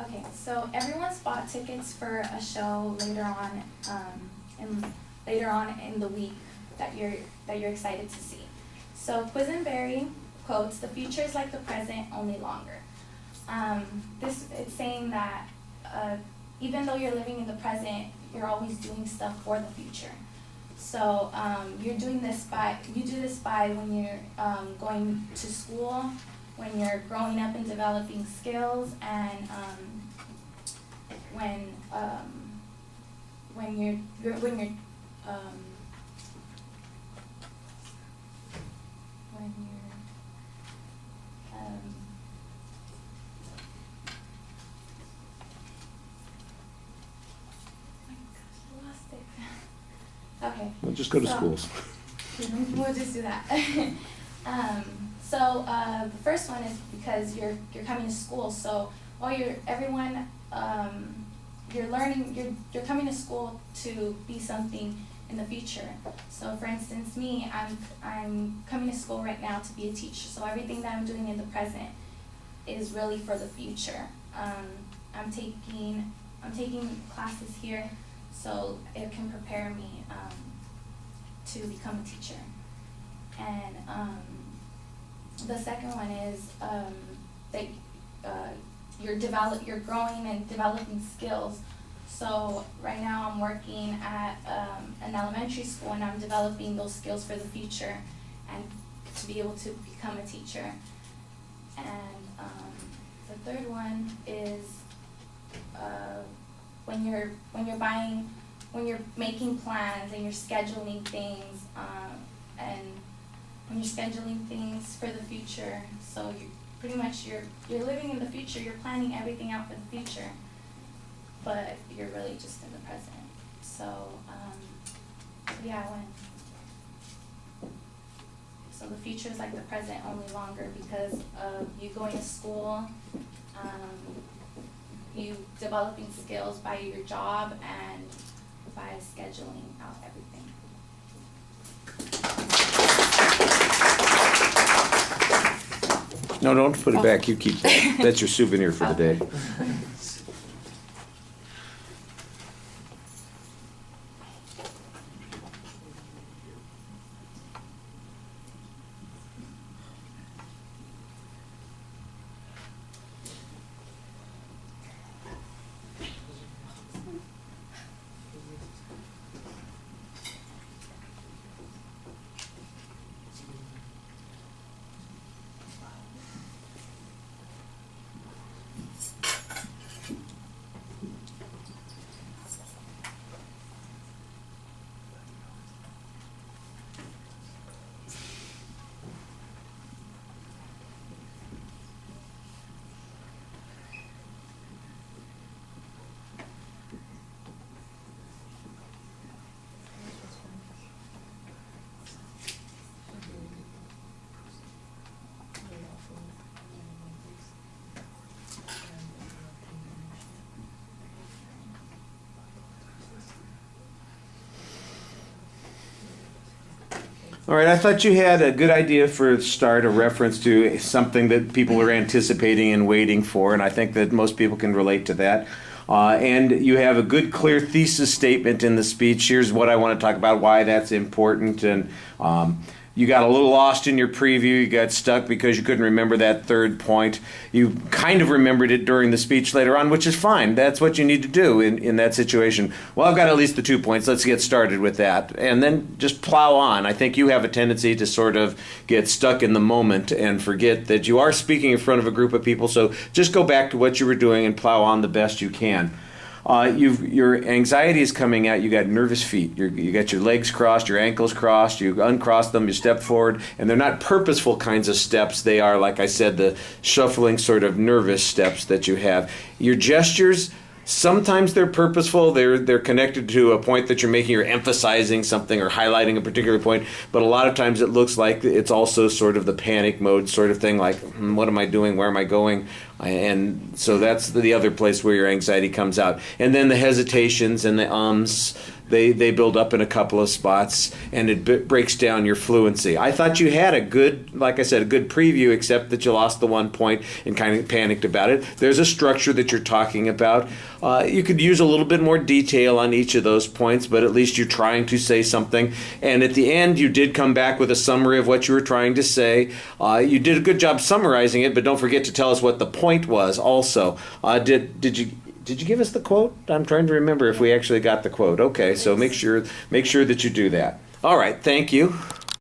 Okay, so everyone's bought tickets for a show later on in the week that you're excited to see. So Quisenberry quotes, "The future is like the present, only longer." It's saying that even though you're living in the present, you're always doing stuff for the future. So you do this by when you're going to school, when you're growing up and developing skills, and when you're okay. Well, just go to schools. We'll just do that. The first one is because you're coming to school. So while you're coming to school to be something in the future. So for instance, me, I'm coming to school right now to be a teacher. So everything that I'm doing in the present is really for the future. I'm taking classes here, so it can prepare me to become a teacher. And the second one is that you're growing and developing skills. So right now I'm working at an elementary school, and I'm developing those skills for the future and to be able to become a teacher. And the third one is when you're making plans and you're scheduling things, for the future. So you're living in the future. You're planning everything out for the future, but you're really just in the present. So yeah, I went. So the future is like the present, only longer, because of you going to school, you developing skills by your job, and by scheduling out everything. No, don't put it back. You keep that. That's your souvenir for the day. All right, I thought you had a good idea for a start, a reference to something that people are anticipating and waiting for, and I think that most people can relate to that. And you have a good, clear thesis statement in the speech. Here's what I want to talk about, why that's important. And you got a little lost in your preview. You got stuck because you couldn't remember that third point. You kind of remembered it during the speech later on, which is fine. That's what you need to do in that situation. Well, I've got at least the 2 points. Let's get started with that. And then just plow on. I think you have a tendency to sort of get stuck in the moment and forget that you are speaking in front of a group of people. So just go back to what you were doing and plow on the best you can. Your anxiety is coming out. You got nervous feet. You got your legs crossed, your ankles crossed. You uncross them, you step forward, and they're not purposeful kinds of steps. They are, like I said, the shuffling sort of nervous steps that you have. Your gestures, sometimes they're purposeful. They're connected to a point that you're making, or emphasizing something, or highlighting a particular point. But a lot of times it looks like it's also sort of the panic mode sort of thing, like, what am I doing? Where am I going? And so that's the other place where your anxiety comes out. And then the hesitations and the they build up in a couple of spots, and it breaks down your fluency. I thought you had a good, like I said, a good preview, except that you lost the one point and kind of panicked about it. There's a structure that you're talking about. You could use a little bit more detail on each of those points, but at least you're trying to say something. And at the end, you did come back with a summary of what you were trying to say. You did a good job summarizing it, but don't forget to tell us what the point was also. Did you give us the quote? I'm trying to remember if we actually got the quote. Okay, so make sure that you do that. All right, thank you.